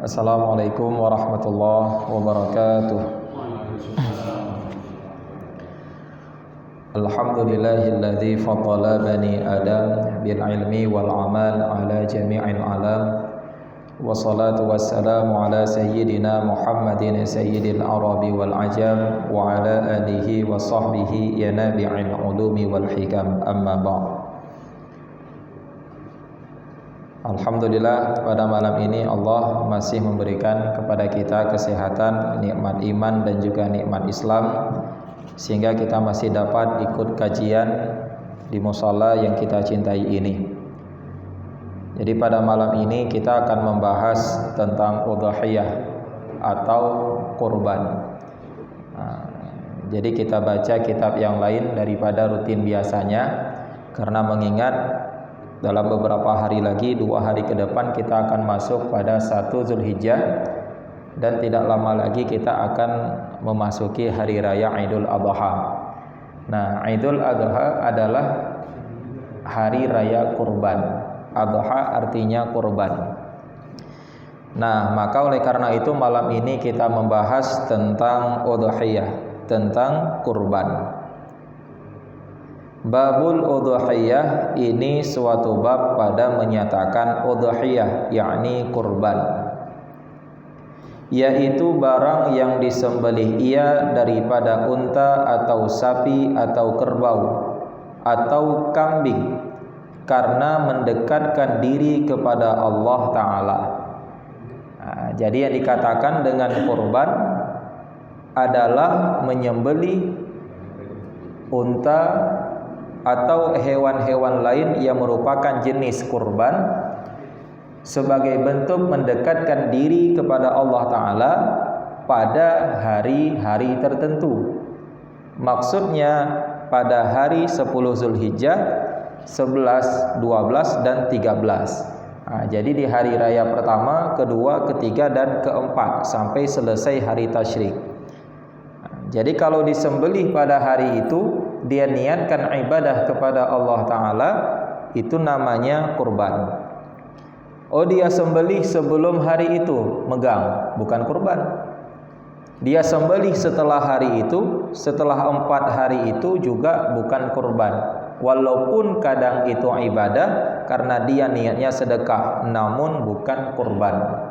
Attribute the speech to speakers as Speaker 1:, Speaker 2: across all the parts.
Speaker 1: Assalamualaikum warahmatullahi wabarakatuh. Alhamdulillahilladzi faddala bani Adam bil ilmi wal amal ala jami'il alam. Wassalatu wassalamu ala sayyidina Muhammadin sayyidil arabi wal ajam wa ala alihi wa sahbihi ya nabi'il ulumi wal hikam, amma ba'd. Alhamdulillah, pada malam ini Allah masih memberikan kepada kita kesehatan, nikmat iman dan juga nikmat Islam, sehingga kita masih dapat ikut kajian di musala yang kita cintai ini. Jadi pada malam ini kita akan membahas tentang udhiyah atau kurban. Jadi kita baca kitab yang lain daripada rutin biasanya, karena mengingat dalam beberapa hari lagi, 2 hari ke depan kita akan masuk pada 1 Zulhijjah, dan tidak lama lagi kita akan memasuki hari raya Idul Adha. Nah, Idul Adha adalah hari raya kurban. Adha artinya kurban. Nah, maka oleh karena itu malam ini kita membahas tentang udhiyah, tentang kurban. Babul udhiyah ini suatu bab pada menyatakan udhiyah, yakni kurban, yaitu barang yang disembelih ia daripada unta atau sapi atau kerbau atau kambing karena mendekatkan diri kepada Allah Ta'ala. Jadi yang dikatakan dengan kurban adalah menyembelih unta atau hewan-hewan lain yang merupakan jenis kurban sebagai bentuk mendekatkan diri kepada Allah Ta'ala pada hari-hari tertentu. Maksudnya pada hari 10 Zulhijjah, 11, 12, dan 13. Jadi di hari raya pertama, kedua, ketiga, dan keempat sampai selesai hari tasyrik. Jadi kalau disembelih pada hari itu, dia niatkan ibadah kepada Allah Ta'ala, itu namanya kurban. Oh, dia sembelih sebelum hari itu, megang, bukan kurban. Dia sembelih setelah hari itu, setelah 4 hari itu juga bukan kurban. Walaupun kadang itu ibadah karena dia niatnya sedekah, namun bukan kurban.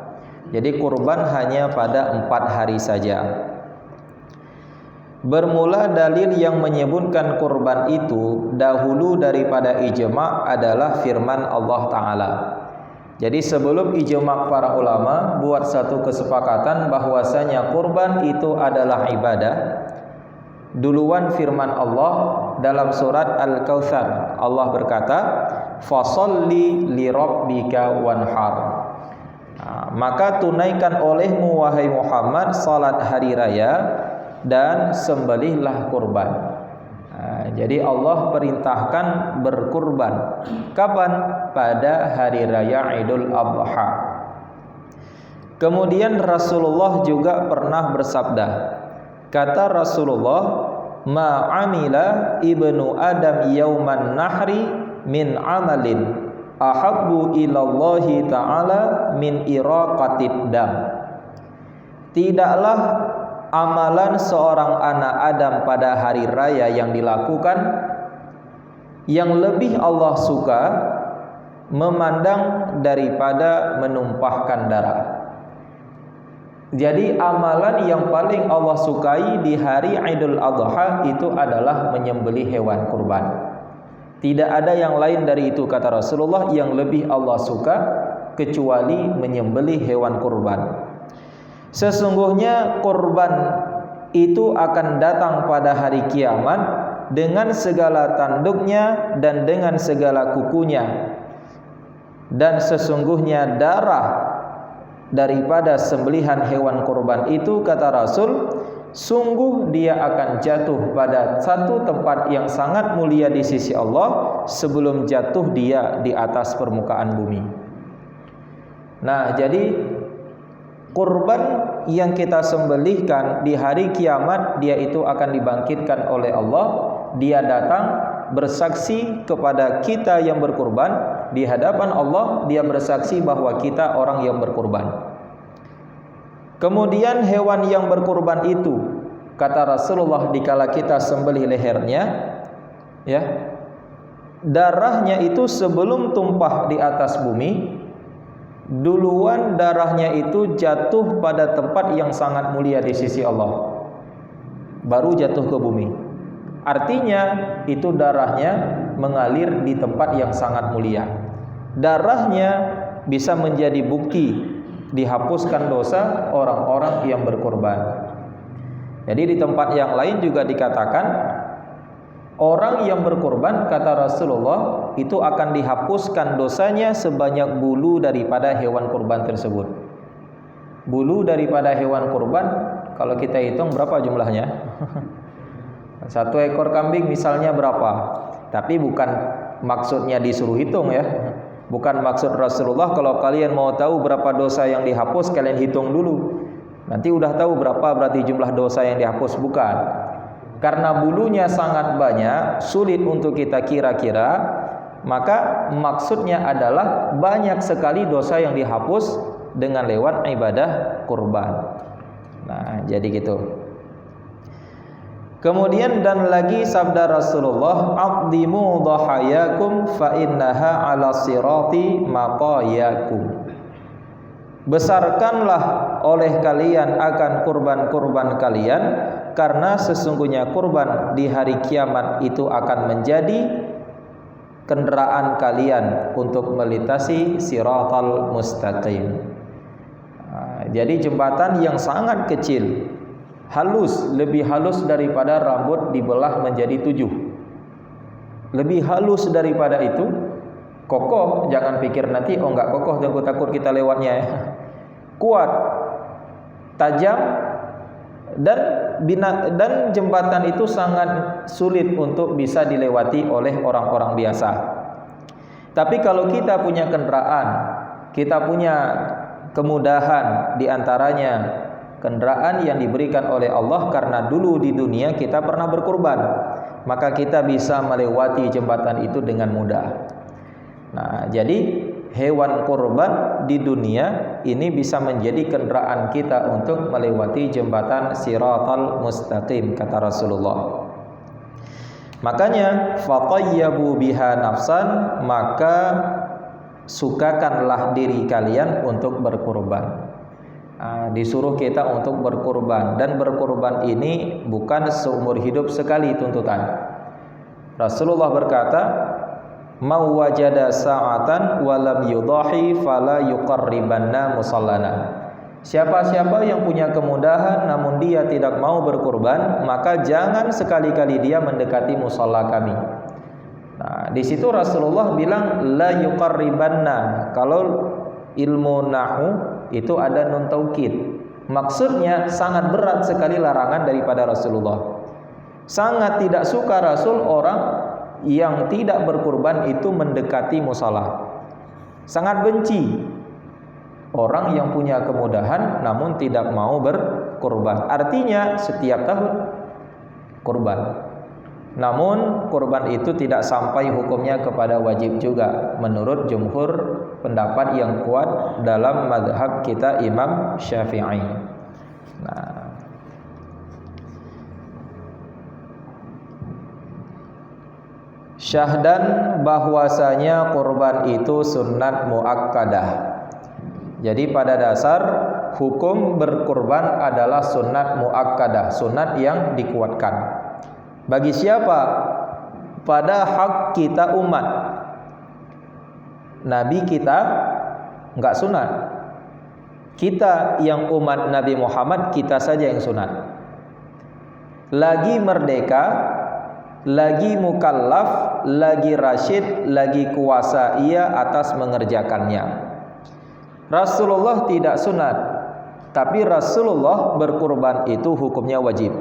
Speaker 1: Jadi kurban hanya pada 4 hari saja. Bermula dalil yang menyebutkan kurban itu dahulu daripada ijma' adalah firman Allah Ta'ala. Jadi sebelum ijma' para ulama buat satu kesepakatan bahwasanya kurban itu adalah ibadah, duluan firman Allah dalam surat Al-Kautsar. Allah berkata, "Fasholli lirabbika wanhar." Maka tunaikan olehmu wahai Muhammad salat hari raya dan sembelihlah kurban. Jadi Allah perintahkan berkurban. Kapan? Pada hari raya Idul Adha. Kemudian Rasulullah juga pernah bersabda. Kata Rasulullah, "Ma amila ibnu Adam yauman nahri min amalin ahabbu ilallahi ta'ala min iraqatid dam." Tidaklah amalan seorang anak Adam pada hari raya yang dilakukan yang lebih Allah suka memandang daripada menumpahkan darah. Jadi amalan yang paling Allah sukai di hari Idul Adha itu adalah menyembelih hewan kurban. Tidak ada yang lain dari itu, kata Rasulullah, yang lebih Allah suka kecuali menyembelih hewan kurban. Sesungguhnya kurban itu akan datang pada hari kiamat dengan segala tanduknya dan dengan segala kukunya. Dan sesungguhnya darah daripada sembelihan hewan kurban itu, kata Rasul, sungguh dia akan jatuh pada satu tempat yang sangat mulia di sisi Allah sebelum jatuh dia di atas permukaan bumi. Nah, jadi kurban yang kita sembelihkan di hari kiamat, dia itu akan dibangkitkan oleh Allah. Dia datang bersaksi kepada kita yang berkurban di hadapan Allah. Dia bersaksi bahwa kita orang yang berkurban. Kemudian hewan yang berkurban itu, kata Rasulullah, dikala kita sembelih lehernya, ya, darahnya itu sebelum tumpah di atas bumi, duluan darahnya itu jatuh pada tempat yang sangat mulia di sisi Allah, baru jatuh ke bumi. Artinya itu darahnya mengalir di tempat yang sangat mulia. Darahnya bisa menjadi bukti dihapuskan dosa orang-orang yang berkorban. Jadi di tempat yang lain juga dikatakan orang yang berkorban, kata Rasulullah, itu akan dihapuskan dosanya sebanyak bulu daripada hewan kurban tersebut. Bulu daripada hewan kurban, kalau kita hitung berapa jumlahnya? Satu ekor kambing misalnya berapa? Tapi bukan maksudnya disuruh hitung, ya. Bukan maksud Rasulullah kalau kalian mau tahu berapa dosa yang dihapus, kalian hitung dulu. Nanti udah tahu berapa berarti jumlah dosa yang dihapus. Bukan. Karena bulunya sangat banyak, sulit untuk kita kira-kira, maka maksudnya adalah banyak sekali dosa yang dihapus dengan lewat ibadah kurban. Nah, jadi gitu. Kemudian dan lagi sabda Rasulullah, "Aqdimu dhahayakum fa innaha 'ala sirati maqayakum." Besarkanlah oleh kalian akan kurban-kurban kalian, karena sesungguhnya kurban di hari kiamat itu akan menjadi kendaraan kalian untuk melintasi siratal mustaqim. Jadi jembatan yang sangat kecil, halus, lebih halus daripada rambut dibelah menjadi 7. Lebih halus daripada itu, kokoh. Jangan pikir nanti oh enggak kokoh, takut kita lewatnya, ya. Kuat, tajam, dan jembatan itu sangat sulit untuk bisa dilewati oleh orang-orang biasa. Tapi kalau kita punya kendaraan, kita punya kemudahan, diantaranya kendaraan yang diberikan oleh Allah karena dulu di dunia kita pernah berkurban, maka kita bisa melewati jembatan itu dengan mudah. Nah, jadi hewan kurban di dunia ini bisa menjadi kendaraan kita untuk melewati jembatan siratal mustaqim, kata Rasulullah. Makanya fatayyabu biha nafsan, maka sukakanlah diri kalian untuk berkurban. Disuruh kita untuk berkurban, dan berkurban ini bukan seumur hidup sekali tuntutan. Rasulullah berkata, "Mau wajada sa'atan wa lam yudahi fala yuqarribanna musallana." Siapa-siapa yang punya kemudahan namun dia tidak mau berkurban, maka jangan sekali-kali dia mendekati musalla kami. Nah, di situ Rasulullah bilang la yuqarribanna. Kalau ilmu nahwu itu ada nun taukid. Maksudnya sangat berat sekali larangan daripada Rasulullah. Sangat tidak suka Rasul orang yang tidak berkurban itu mendekati musala. Sangat benci orang yang punya kemudahan namun tidak mau berkurban. Artinya setiap tahun kurban. Namun kurban itu tidak sampai hukumnya kepada wajib juga menurut jumhur pendapat yang kuat dalam mazhab kita Imam Syafi'i. Nah, syahdan bahwasanya kurban itu sunnat muakkadah. Jadi pada dasar hukum berkurban adalah sunnat muakkadah, sunnat yang dikuatkan. Bagi siapa? Pada hak kita umat. Nabi kita enggak sunat. Kita yang umat Nabi Muhammad, kita saja yang sunat. Lagi merdeka, lagi mukallaf, lagi rasyid, lagi kuasa ia atas mengerjakannya. Rasulullah tidak sunat, tapi Rasulullah berkurban itu hukumnya wajib.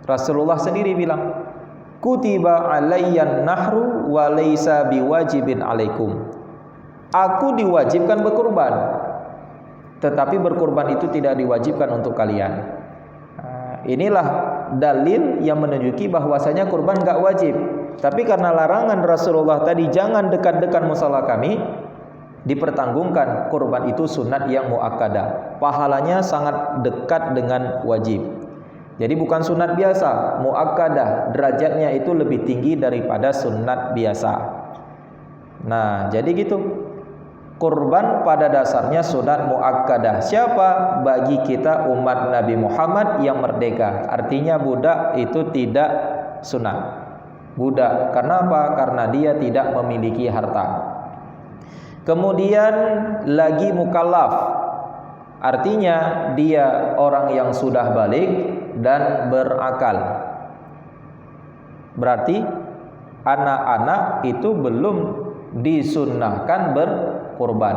Speaker 1: Rasulullah sendiri bilang, "Kutiba alayyan nahru wa laysa biwajibin alaikum." Aku diwajibkan berkurban, tetapi berkurban itu tidak diwajibkan untuk kalian. Inilah dalil yang menunjuki bahwasanya kurban enggak wajib. Tapi karena larangan Rasulullah tadi jangan dekat-dekat musala kami, dipertanggungkan kurban itu sunat yang muakkadah. Pahalanya sangat dekat dengan wajib. Jadi bukan sunat biasa, muakkadah, derajatnya itu lebih tinggi daripada sunat biasa. Nah, jadi gitu. Kurban pada dasarnya sunat muakkadah. Siapa? Bagi kita umat Nabi Muhammad yang merdeka. Artinya budak itu tidak sunat. Budak, karena apa? Karena dia tidak memiliki harta. Kemudian lagi mukallaf, artinya dia orang yang sudah balik dan berakal. Berarti anak-anak itu belum disunnahkan berkurban.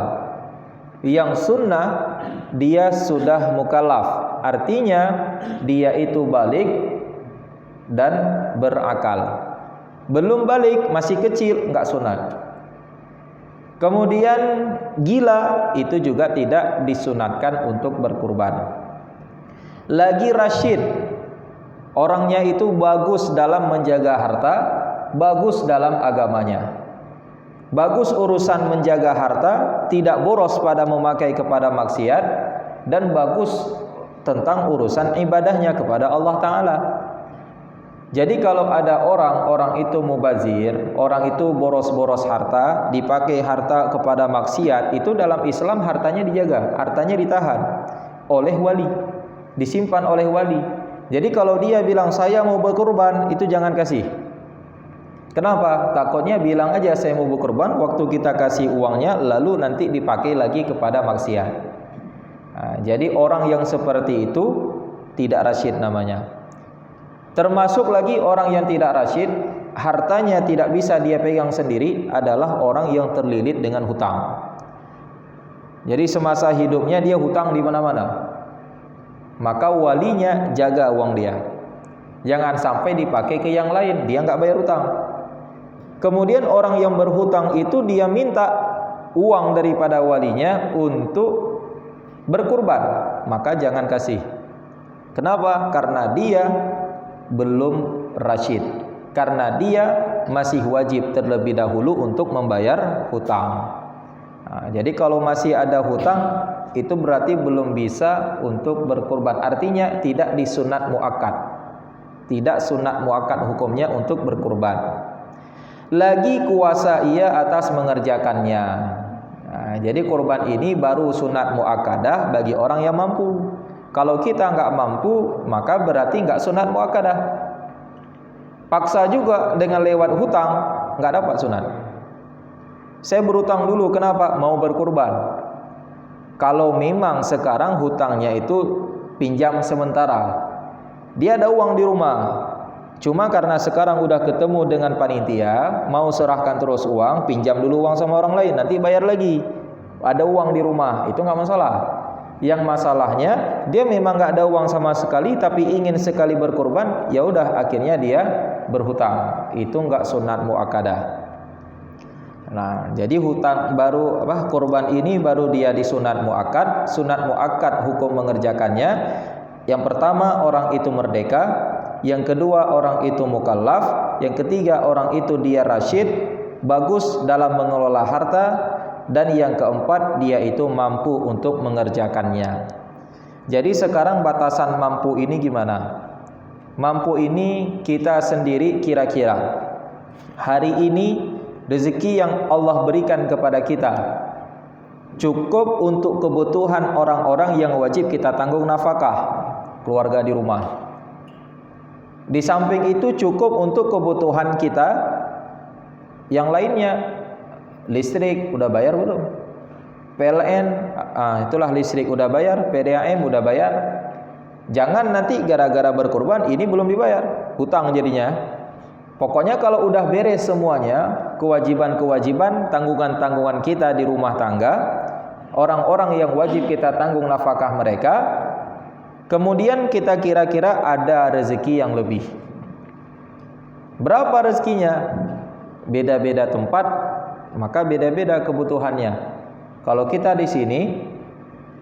Speaker 1: Yang sunnah dia sudah mukallaf, artinya dia itu balik dan berakal. Belum balik, masih kecil, enggak sunat. Kemudian gila itu juga tidak disunatkan untuk berkurban. Lagi rasyid, orangnya itu bagus dalam menjaga harta, bagus dalam agamanya, bagus urusan menjaga harta, tidak boros pada memakai kepada maksiat, dan bagus tentang urusan ibadahnya kepada Allah Ta'ala. Jadi kalau ada orang itu mubazir, orang itu boros-boros harta, dipakai harta kepada maksiat, itu dalam Islam hartanya dijaga, hartanya ditahan oleh wali, disimpan oleh wali. Jadi kalau dia bilang saya mau berkurban, itu jangan kasih. Kenapa? Takutnya bilang aja saya mau berkurban, waktu kita kasih uangnya lalu nanti dipakai lagi kepada maksiat. Nah, jadi orang yang seperti itu tidak rasyid namanya. Termasuk lagi orang yang tidak rasyid, hartanya tidak bisa dia pegang sendiri, adalah orang yang terlilit dengan hutang. Jadi semasa hidupnya dia hutang di mana-mana. Maka walinya jaga uang dia. Jangan sampai dipakai ke yang lain, dia nggak bayar hutang. Kemudian orang yang berhutang itu dia minta uang daripada walinya untuk berkurban, maka jangan kasih. Kenapa? Karena dia belum rasyid, karena dia masih wajib terlebih dahulu untuk membayar hutang. Nah, jadi kalau masih ada hutang, itu berarti belum bisa untuk berkurban. Artinya tidak disunat muakkad, tidak sunat muakkad hukumnya untuk berkurban. Lagi kuasa ia atas mengerjakannya. Nah, jadi kurban ini baru sunat muakkadah bagi orang yang mampu. Kalau kita nggak mampu, maka berarti nggak sunat muakkadah. Paksa juga dengan lewat hutang, nggak dapat sunat. Saya berhutang dulu, kenapa? Mau berkurban. Kalau memang sekarang hutangnya itu pinjam sementara, dia ada uang di rumah, cuma karena sekarang udah ketemu dengan panitia, mau serahkan terus uang, pinjam dulu uang sama orang lain, nanti bayar lagi. Ada uang di rumah, itu nggak masalah. Yang masalahnya dia memang nggak ada uang sama sekali, tapi ingin sekali berkurban, ya udah akhirnya dia berhutang. Itu nggak sunat muakkadah. Nah, jadi hutang baru kurban ini baru dia disunat muakkad. Sunat muakkad hukum mengerjakannya. Yang pertama orang itu merdeka, yang kedua orang itu mukallaf, yang ketiga orang itu dia rasyid, bagus dalam mengelola harta, dan yang keempat dia itu mampu untuk mengerjakannya. Jadi sekarang batasan mampu ini gimana? Mampu ini kita sendiri kira-kira hari ini rezeki yang Allah berikan kepada kita cukup untuk kebutuhan orang-orang yang wajib kita tanggung nafkah keluarga di rumah. Di samping itu cukup untuk kebutuhan kita yang lainnya. Listrik udah bayar belum? PLN itulah listrik udah bayar, PDAM udah bayar. Jangan nanti gara-gara berkurban ini belum dibayar, hutang jadinya. Pokoknya kalau udah beres semuanya, kewajiban-kewajiban, tanggungan-tanggungan kita di rumah tangga, orang-orang yang wajib kita tanggung nafkah mereka, kemudian kita kira-kira ada rezeki yang lebih. Berapa rezekinya? Beda-beda tempat, maka beda-beda kebutuhannya. Kalau kita di sini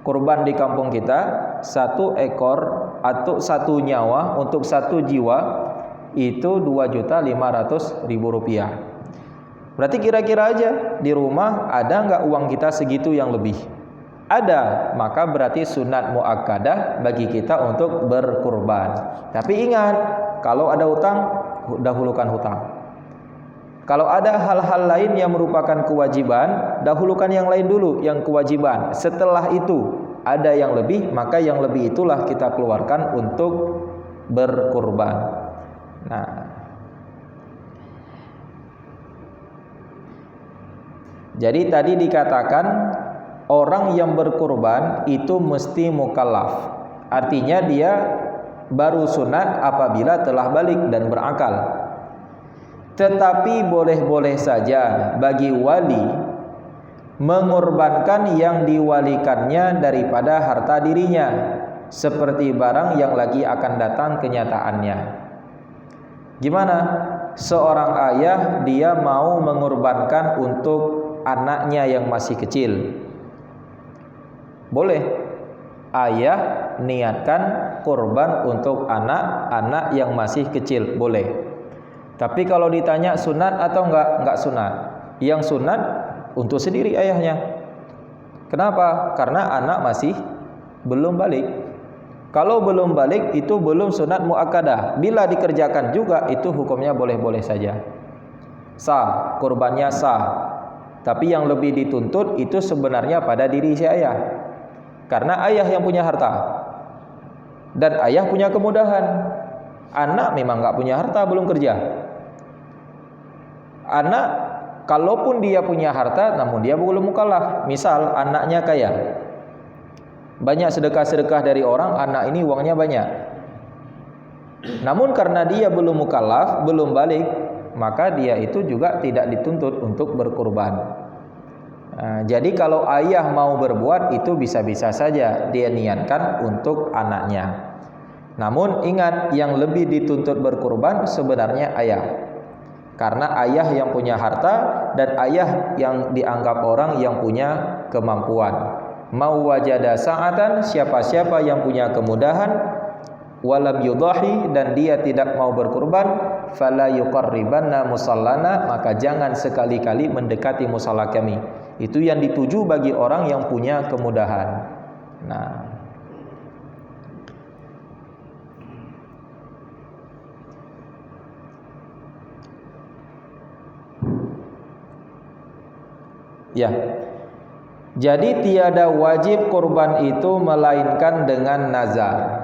Speaker 1: kurban di kampung kita 1 ekor atau 1 nyawa untuk 1 jiwa itu 2.500.000 rupiah. Berarti kira-kira aja di rumah ada nggak uang kita segitu yang lebih? Ada, maka berarti sunat muakkadah bagi kita untuk berkurban. Tapi ingat, kalau ada hutang, dahulukan hutang. Kalau ada hal-hal lain yang merupakan kewajiban, dahulukan yang lain dulu, yang kewajiban. Setelah itu ada yang lebih, maka yang lebih itulah kita keluarkan untuk berkurban. Nah, jadi tadi dikatakan orang yang berkurban itu mesti mukallaf. Artinya dia baru sunat apabila telah balik dan berakal. Tetapi boleh-boleh saja bagi wali mengorbankan yang diwalikannya daripada harta dirinya, seperti barang yang lagi akan datang kenyataannya. Gimana? Seorang ayah dia mau mengorbankan untuk anaknya yang masih kecil. Boleh. Ayah niatkan kurban untuk anak-anak yang masih kecil, boleh. Tapi kalau ditanya sunat atau enggak sunat. Yang sunat untuk sendiri ayahnya. Kenapa? Karena anak masih belum balik. Kalau belum balik itu belum sunat muakkadah. Bila dikerjakan juga itu hukumnya boleh-boleh saja. Sah, kurbannya sah. Tapi yang lebih dituntut itu sebenarnya pada diri si ayah. Karena ayah yang punya harta. Dan ayah punya kemudahan. Anak memang enggak punya harta, belum kerja. Anak kalaupun dia punya harta namun dia belum mukallaf. Misal anaknya kaya, banyak sedekah-sedekah dari orang, anak ini uangnya banyak. Namun karena dia belum mukallaf, belum balik, maka dia itu juga tidak dituntut untuk berkurban. Nah, jadi kalau ayah mau berbuat itu bisa-bisa saja dia niatkan untuk anaknya. Namun ingat, yang lebih dituntut berkurban sebenarnya ayah. Karena ayah yang punya harta dan ayah yang dianggap orang yang punya kemampuan. Mau wajada sa'atan, siapa-siapa yang punya kemudahan, walam yudahi, dan dia tidak mau berkurban, fala yuqarribanna musallana, maka jangan sekali-kali mendekati musalla kami. Itu yang dituju bagi orang yang punya kemudahan. Nah, ya. Jadi tiada wajib kurban itu melainkan dengan nazar.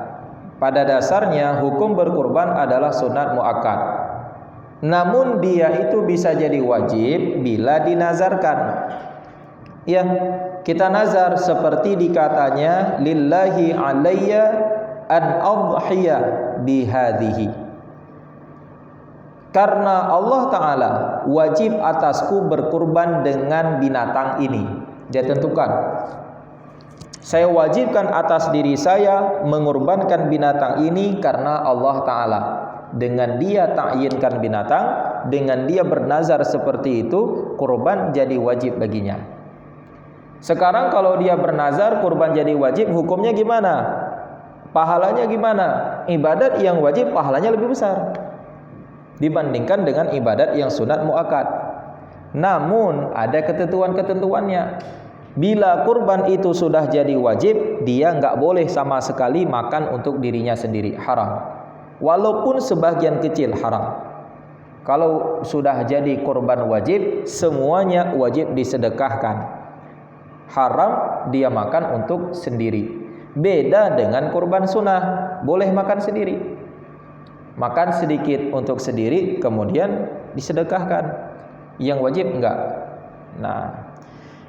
Speaker 1: Pada dasarnya hukum berkurban adalah sunat muakkad. Namun dia itu bisa jadi wajib bila dinazarkan. Ya, kita nazar seperti dikatanya lillahi alayya an adhiya bihadhihi. Karena Allah Ta'ala wajib atasku berkurban dengan binatang ini. Dia tentukan, saya wajibkan atas diri saya mengorbankan binatang ini karena Allah Ta'ala. Dengan dia ta'yinkan binatang, dengan dia bernazar seperti itu, kurban jadi wajib baginya. Sekarang kalau dia bernazar kurban jadi wajib, hukumnya gimana? Pahalanya gimana? Ibadat yang wajib pahalanya lebih besar dibandingkan dengan ibadat yang sunat muakkad. Namun ada ketentuan-ketentuannya. Bila kurban itu sudah jadi wajib, dia nggak boleh sama sekali makan untuk dirinya sendiri, haram. Walaupun sebagian kecil haram. Kalau sudah jadi kurban wajib, semuanya wajib disedekahkan. Haram dia makan untuk sendiri. Beda dengan kurban sunnah, boleh makan sendiri. Makan sedikit untuk sendiri, kemudian disedekahkan. Yang wajib enggak. Nah,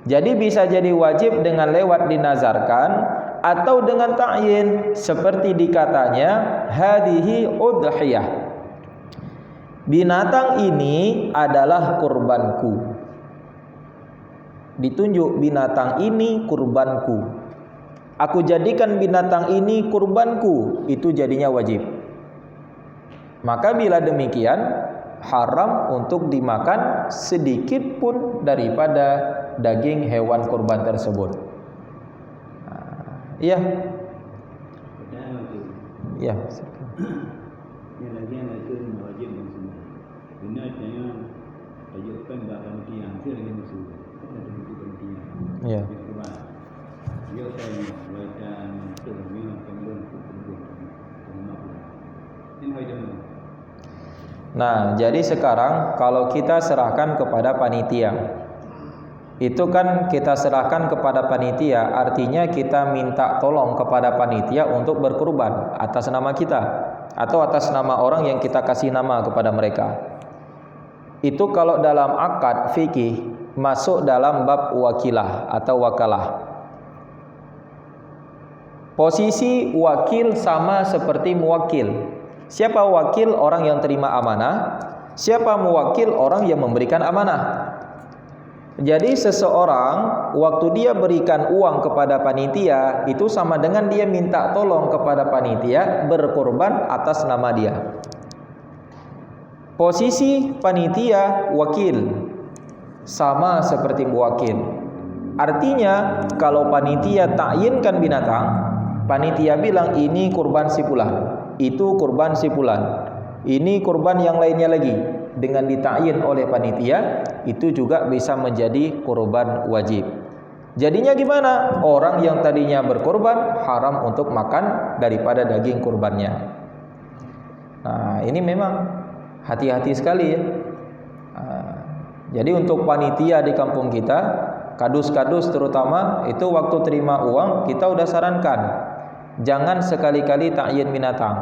Speaker 1: jadi bisa jadi wajib dengan lewat dinazarkan atau dengan ta'yin, seperti dikatanya hadhihi udhiyah. Binatang ini adalah kurbanku. Ditunjuk binatang ini kurbanku. Aku jadikan binatang ini kurbanku, itu jadinya wajib. Maka bila demikian haram untuk dimakan sedikit pun daripada daging hewan kurban tersebut. Iya. Iya.
Speaker 2: Yang lagi yang itu wajib dan sunnah. Benar jangan
Speaker 1: Ya. Nah, jadi sekarang kalau kita serahkan kepada panitia, itu kan kita serahkan kepada panitia, artinya kita minta tolong kepada panitia untuk berkurban atas nama kita atau atas nama orang yang kita kasih nama kepada mereka. Itu kalau dalam akad fikih masuk dalam bab wakilah atau wakalah. Posisi wakil sama seperti muwakil. Siapa wakil? Orang yang terima amanah. Siapa muwakil? Orang yang memberikan amanah. Jadi seseorang waktu dia berikan uang kepada panitia, itu sama dengan dia minta tolong kepada panitia berkorban atas nama dia. Posisi panitia wakil sama seperti muwakil. Artinya kalau panitia takyinkan binatang, panitia bilang ini kurban si fulan, itu kurban si fulan, ini kurban yang lainnya lagi, dengan ditakyin oleh panitia, itu juga bisa menjadi kurban wajib. Jadinya gimana? Orang yang tadinya berkorban haram untuk makan daripada daging kurbannya. Nah, ini memang hati-hati sekali ya. Jadi untuk panitia di kampung kita, kadus-kadus terutama, itu waktu terima uang kita udah sarankan, jangan sekali-kali takyin binatang.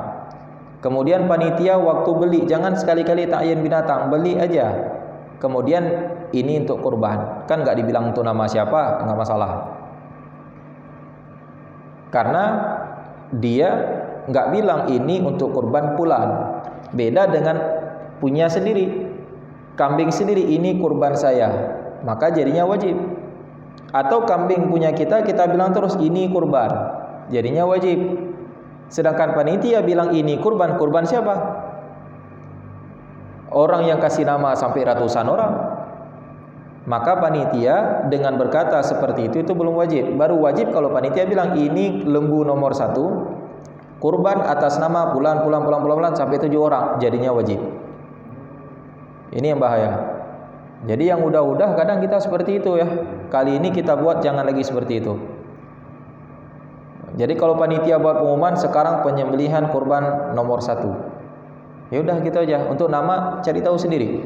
Speaker 1: Kemudian panitia waktu beli, jangan sekali-kali takyin binatang, beli aja. Kemudian ini untuk kurban, kan nggak dibilang untuk nama siapa, nggak masalah. Karena dia nggak bilang ini untuk kurban fulan. Beda dengan punya sendiri, kambing sendiri, ini kurban saya, maka jadinya wajib. Atau kambing punya kita bilang terus ini kurban, jadinya wajib. Sedangkan panitia bilang ini kurban, kurban siapa? Orang yang kasih nama sampai ratusan orang. Maka panitia dengan berkata seperti itu belum wajib. Baru wajib kalau panitia bilang ini lembu nomor 1, kurban atas nama pulan sampai 7 orang, jadinya wajib. Ini yang bahaya. Jadi yang udah-udah kadang kita seperti itu ya. Kali ini kita buat jangan lagi seperti itu. Jadi kalau panitia buat pengumuman sekarang penyembelihan kurban nomor 1, ya udah gitu aja. Untuk nama cari tahu sendiri.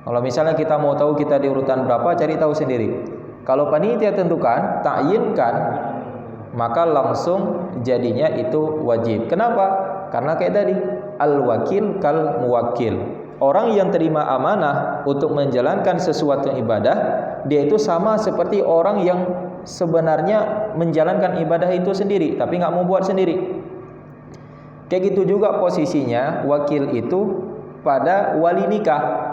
Speaker 1: Kalau misalnya kita mau tahu kita di urutan berapa, cari tahu sendiri. Kalau panitia tentukan, takyinkan, maka langsung jadinya itu wajib. Kenapa? Karena kayak tadi, al-wakil kal muwakil. Orang yang terima amanah untuk menjalankan sesuatu ibadah, dia itu sama seperti orang yang sebenarnya menjalankan ibadah itu sendiri, tapi nggak mau buat sendiri. Kayak gitu juga posisinya wakil itu pada wali nikah.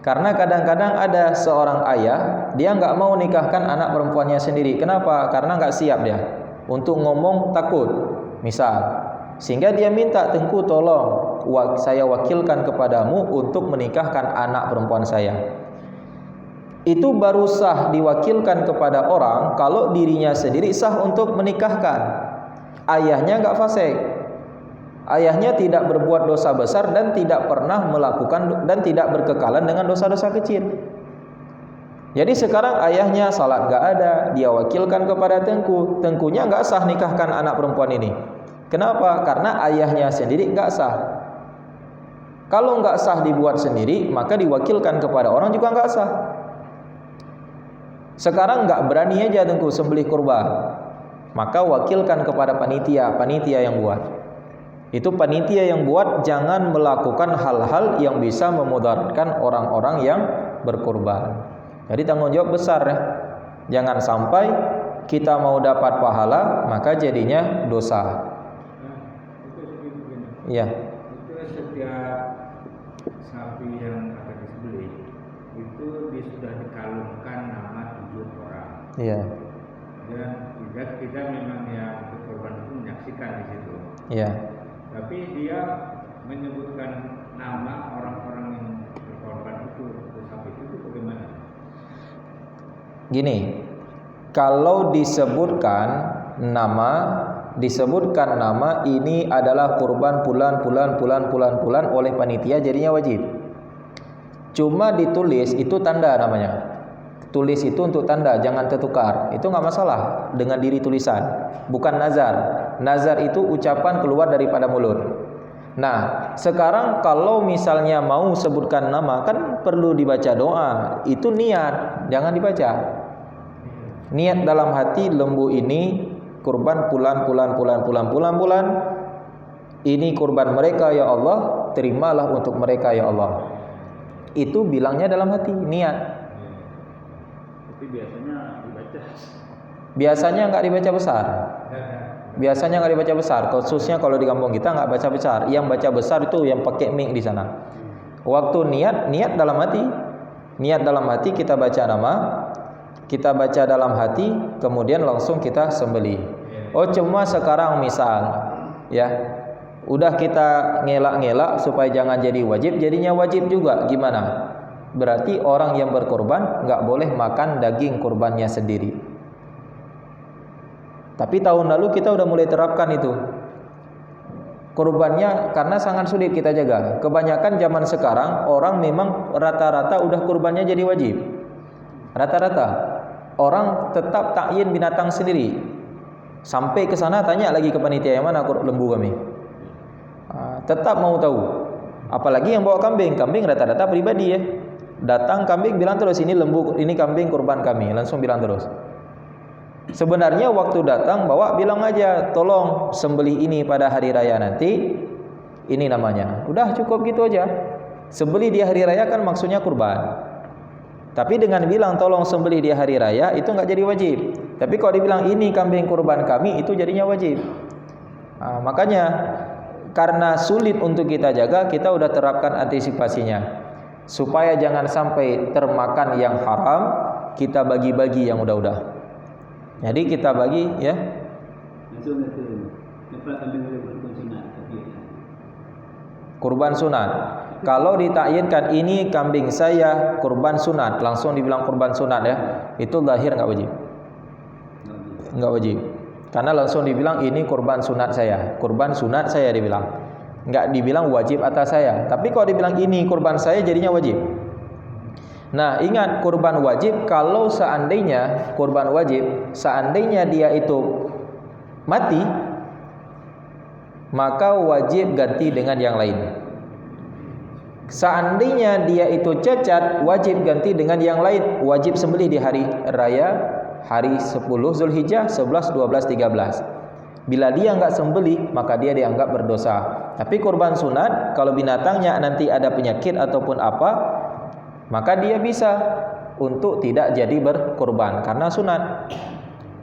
Speaker 1: Karena kadang-kadang ada seorang ayah, dia nggak mau nikahkan anak perempuannya sendiri. Kenapa? Karena nggak siap dia untuk ngomong, takut misal, sehingga dia minta, Tengku tolong saya wakilkan kepadamu untuk menikahkan anak perempuan saya. Itu baru sah diwakilkan kepada orang kalau dirinya sendiri sah untuk menikahkan. Ayahnya nggak fasik, ayahnya tidak berbuat dosa besar dan tidak pernah melakukan dan tidak berkekalan dengan dosa-dosa kecil. Jadi sekarang ayahnya salat nggak ada, dia wakilkan kepada Tengku, Tengkunya nggak sah nikahkan anak perempuan ini. Kenapa? Karena ayahnya sendiri nggak sah. Kalau nggak sah dibuat sendiri, maka diwakilkan kepada orang juga nggak sah. Sekarang nggak berani aja Tengku sembelih kurban, maka wakilkan kepada panitia yang buat. Itu panitia yang buat, jangan melakukan hal-hal yang bisa memudaratkan orang-orang yang berkurban. Jadi tanggung jawab besar ya. Jangan sampai kita mau dapat pahala maka jadinya dosa. Iya.
Speaker 2: Itu setiap sapi yang akan disembelih itu sudah dikalungkan nama 7 orang.
Speaker 1: Iya.
Speaker 2: Dan kita memang yang berkorban itu menyaksikan di situ.
Speaker 1: Iya.
Speaker 2: Tapi dia menyebutkan nama orang-orang yang berkorban itu sapi itu bagaimana?
Speaker 1: Gini, kalau disebutkan nama ini adalah kurban pulan oleh panitia, jadinya wajib. Cuma ditulis itu tanda namanya. Tulis itu untuk tanda, jangan tertukar. Itu nggak masalah dengan diri tulisan. Bukan nazar. Nazar itu ucapan keluar daripada mulut. Nah, sekarang kalau misalnya mau sebutkan nama kan perlu dibaca doa. Itu niat, jangan dibaca. Niat dalam hati, lembu ini kurban bulan. Ini kurban mereka ya Allah, terimalah untuk mereka ya Allah. Itu bilangnya dalam hati, niat.
Speaker 2: Tapi biasanya dibaca.
Speaker 1: Biasanya nggak dibaca besar. Biasanya nggak dibaca besar. Khususnya kalau di kampung kita nggak baca besar. Yang baca besar itu yang pakai mic di sana. Waktu niat dalam hati. Niat dalam hati kita baca nama. Kita baca dalam hati, kemudian langsung kita sembelih. Oh, cuma sekarang misal, ya, udah kita ngelak-ngelak supaya jangan jadi wajib, jadinya wajib juga. Gimana? Berarti orang yang berkorban nggak boleh makan daging kurbannya sendiri. Tapi tahun lalu kita udah mulai terapkan itu. Kurbannya karena sangat sulit kita jaga. Kebanyakan zaman sekarang orang memang rata-rata udah kurbannya jadi wajib. Rata-rata orang tetap takyin binatang sendiri. Sampai ke sana tanya lagi ke panitia, yang mana lembu kami? Tetap mau tahu. Apalagi yang bawa kambing rata-rata pribadi ya. Datang kambing bilang terus, ini lembu, ini kambing kurban kami, langsung bilang terus. Sebenarnya waktu datang bawa bilang aja, tolong sembelih ini pada hari raya nanti. Ini namanya. Udah cukup gitu aja. Sembelih di hari raya kan maksudnya kurban. Tapi dengan bilang tolong sembelih di hari raya itu nggak jadi wajib. Tapi kalau dibilang ini kambing kurban kami, itu jadinya wajib. Makanya karena sulit untuk kita jaga, kita udah terapkan antisipasinya. Supaya jangan sampai termakan yang haram, kita bagi-bagi yang udah-udah. Jadi kita bagi ya. Kurban sunat. Kalau ditakyinkan ini kambing saya kurban sunat, langsung dibilang kurban sunat ya, itu lahir nggak wajib. Nggak wajib. Karena langsung dibilang ini kurban sunat saya, kurban sunat saya dibilang. Nggak dibilang wajib atas saya. Tapi kalau dibilang ini kurban saya jadinya wajib. Nah, ingat kurban wajib kalau seandainya kurban wajib, seandainya dia itu mati, maka wajib ganti dengan yang lain. Seandainya dia itu cacat, wajib ganti dengan yang lain. Wajib sembelih di hari raya, hari 10 Zulhijjah, 11, 12, 13. Bila dia enggak sembelih, maka dia dianggap berdosa. Tapi kurban sunat, kalau binatangnya nanti ada penyakit ataupun apa, maka dia bisa untuk tidak jadi berkurban karena sunat.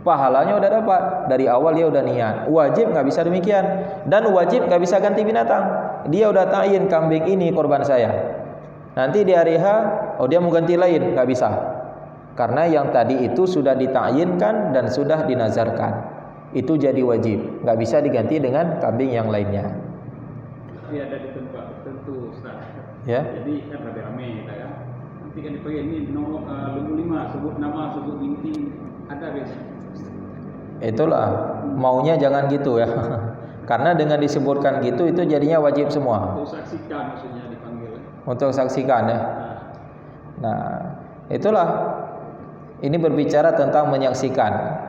Speaker 1: Pahalanya udah dapat, dari awal dia udah niat. Wajib nggak bisa demikian, dan wajib nggak bisa ganti binatang. Dia udah tayin kambing ini kurban saya. Nanti di hari H, oh dia mau ganti lain, nggak bisa. Karena yang tadi itu sudah ditayinkan dan sudah dinazarkan. Itu jadi wajib, nggak bisa diganti dengan kambing yang lainnya.
Speaker 2: Tapi ada di tempat tertentu, Ustaz.
Speaker 1: Ya.
Speaker 2: Jadi kan rame-rame, kan? Nanti kan dipanggil ini nomor lembu 5, sebut nama, sebut inti, ada biasa.
Speaker 1: Itulah maunya jangan gitu ya. Karena dengan disebutkan gitu itu jadinya wajib semua.
Speaker 2: Untuk saksikan maksudnya dipanggil.
Speaker 1: Untuk saksikan ya. Nah, itulah ini berbicara tentang menyaksikan.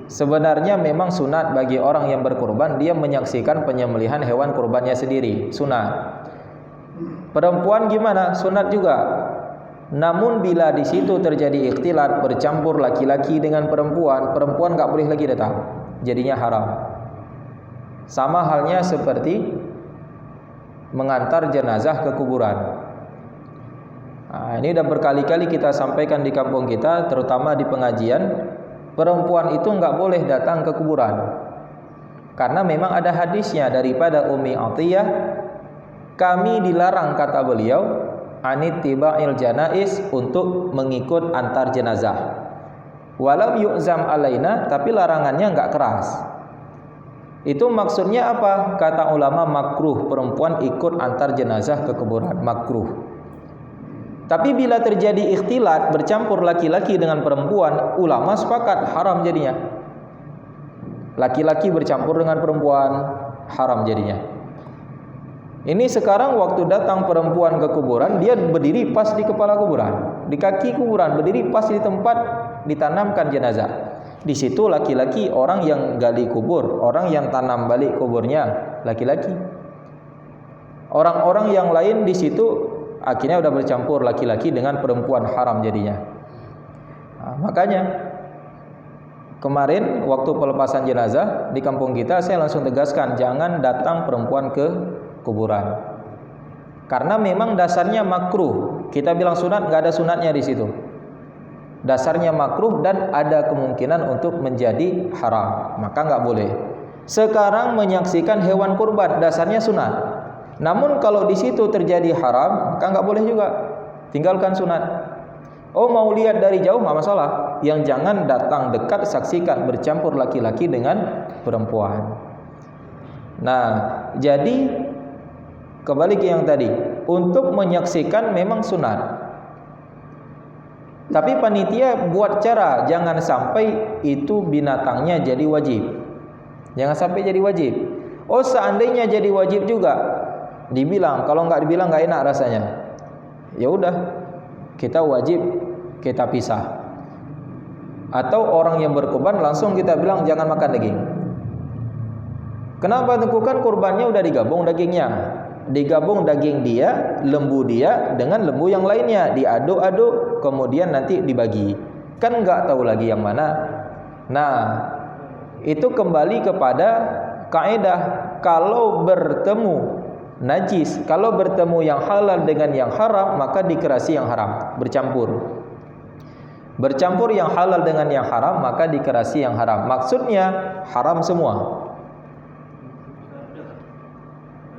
Speaker 1: Sebenarnya memang sunat bagi orang yang berkurban, dia menyaksikan penyembelihan hewan kurbannya sendiri, sunat. Perempuan gimana? Sunat juga. Namun bila di situ terjadi ikhtilat, bercampur laki-laki dengan perempuan, perempuan nggak boleh lagi datang, jadinya haram. Sama halnya seperti mengantar jenazah ke kuburan. Nah, ini udah berkali-kali kita sampaikan di kampung kita, terutama di pengajian. Perempuan itu nggak boleh datang ke kuburan, karena memang ada hadisnya daripada Ummi Atiyah, kami dilarang kata beliau anittiba'il janais, untuk mengikut antar jenazah. Walam yu'zam alaina, tapi larangannya nggak keras. Itu maksudnya apa? Kata ulama makruh perempuan ikut antar jenazah ke kuburan, makruh. Tapi bila terjadi ikhtilat, bercampur laki-laki dengan perempuan, ulama sepakat haram jadinya. Laki-laki bercampur dengan perempuan, haram jadinya. Ini sekarang waktu datang perempuan ke kuburan, dia berdiri pas di kepala kuburan, di kaki kuburan, berdiri pas di tempat ditanamkan jenazah. Di situ laki-laki, orang yang gali kubur, orang yang tanam balik kuburnya laki-laki. Orang-orang yang lain di situ akhirnya udah bercampur laki-laki dengan perempuan, haram jadinya. Nah, makanya kemarin waktu pelepasan jenazah di kampung kita, saya langsung tegaskan jangan datang perempuan ke kuburan. Karena memang dasarnya makruh. Kita bilang sunat, nggak ada sunatnya di situ. Dasarnya makruh dan ada kemungkinan untuk menjadi haram, maka nggak boleh. Sekarang menyaksikan hewan kurban, dasarnya sunat. Namun kalau di situ terjadi haram, maka nggak boleh juga. Tinggalkan sunat. Oh, mau lihat dari jauh nggak masalah. Yang jangan datang dekat, saksikan bercampur laki-laki dengan perempuan. Nah, jadi kembali ke yang tadi, untuk menyaksikan memang sunat. Tapi panitia buat cara jangan sampai itu binatangnya jadi wajib. Jangan sampai jadi wajib. Oh, seandainya jadi wajib juga, dibilang, kalau nggak dibilang nggak enak rasanya. Ya udah, kita wajib kita pisah. Atau orang yang berkurban langsung kita bilang jangan makan daging. Kenapa? Tentukan kurbannya udah digabung dagingnya. Digabung daging dia, lembu dia dengan lembu yang lainnya, diaduk-aduk, kemudian nanti dibagi. Kan nggak tahu lagi yang mana. Nah, itu kembali kepada kaidah kalau bertemu najis, kalau bertemu yang halal dengan yang haram, maka dikerasi yang haram, bercampur. Bercampur yang halal dengan yang haram, maka dikerasi yang haram. Maksudnya haram semua.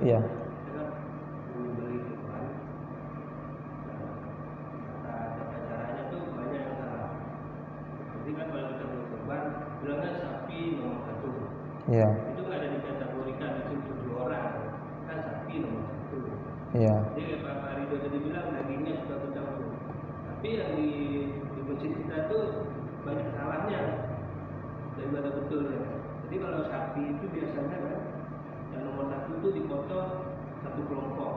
Speaker 1: Iya. Iya.
Speaker 2: Itu ada dikategorikan itu 7 orang, kan sapi nomor 1.
Speaker 1: Iya.
Speaker 2: Jadi Pak Ridho tadi bilang dagingnya sudah bercampur. Tapi yang di masjid kita tuh banyak salahnya daripada betulnya. Jadi kalau sapi itu biasanya kan yang nomor 1 itu dipotong satu kelompok.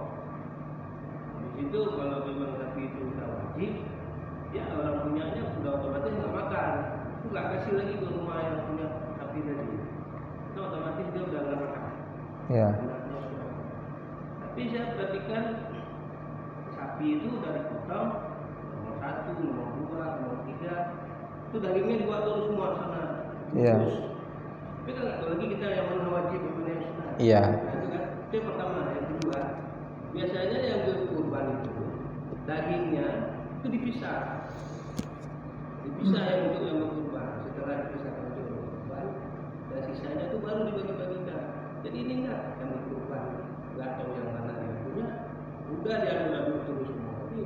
Speaker 2: Di situ kalau memang sapi itu sudah wajib, ya orang punyanya sudah otomatis nggak makan, itu nggak kasih lagi ke rumah yang punya sapi tadi. Itu otomatis dia udah nggak makan.
Speaker 1: Iya.
Speaker 2: Tapi saya perhatikan sapi itu udah dipotong nomor 1, nomor 2, nomor 3, itu dagingnya dibawa terus semua sana.
Speaker 1: Iya.
Speaker 2: Tapi kan nggak tahu lagi kita yang mana wajib yang mana yang sunnah.
Speaker 1: Iya.
Speaker 2: Nah, itu kan. Itu yang pertama. Yang kedua, biasanya yang kurban itu dagingnya itu dipisah yang untuk yang berkurban. Setelah dipisahkan untuk berkurban, dan sisanya itu baru dibagi-bagikan. Jadi ini enggak yang berkurban, nggak tahu yang mana yang punya, udah diadu-adu terus semua. Tapi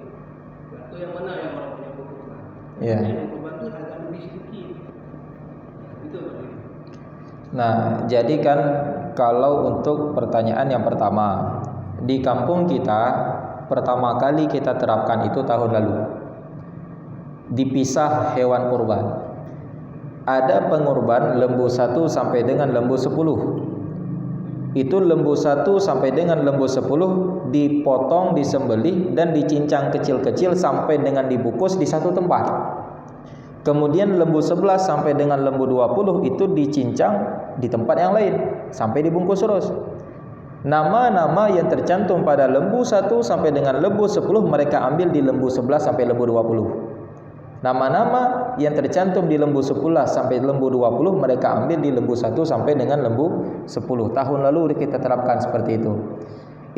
Speaker 2: nggak tahu yang mana yang orang punya berkurban.
Speaker 1: Iya.
Speaker 2: Yang berkurban itu agak lebih sedikit. Itu.
Speaker 1: Nah, jadi kan kalau untuk pertanyaan yang pertama, di kampung kita pertama kali kita terapkan itu tahun lalu. Dipisah hewan kurban. Ada pengurban lembu 1 sampai dengan lembu 10. Itu lembu 1 sampai dengan lembu 10 dipotong, disembelih dan dicincang kecil-kecil sampai dengan dibungkus di satu tempat. Kemudian lembu 11 sampai dengan lembu 20 itu dicincang di tempat yang lain sampai dibungkus terus. Nama-nama yang tercantum pada lembu 1 sampai dengan lembu 10 mereka ambil di lembu 11 sampai lembu 20. Nama-nama yang tercantum di lembu 11 sampai lembu 20 mereka ambil di lembu 1 sampai dengan lembu 10. Tahun lalu kita terapkan seperti itu.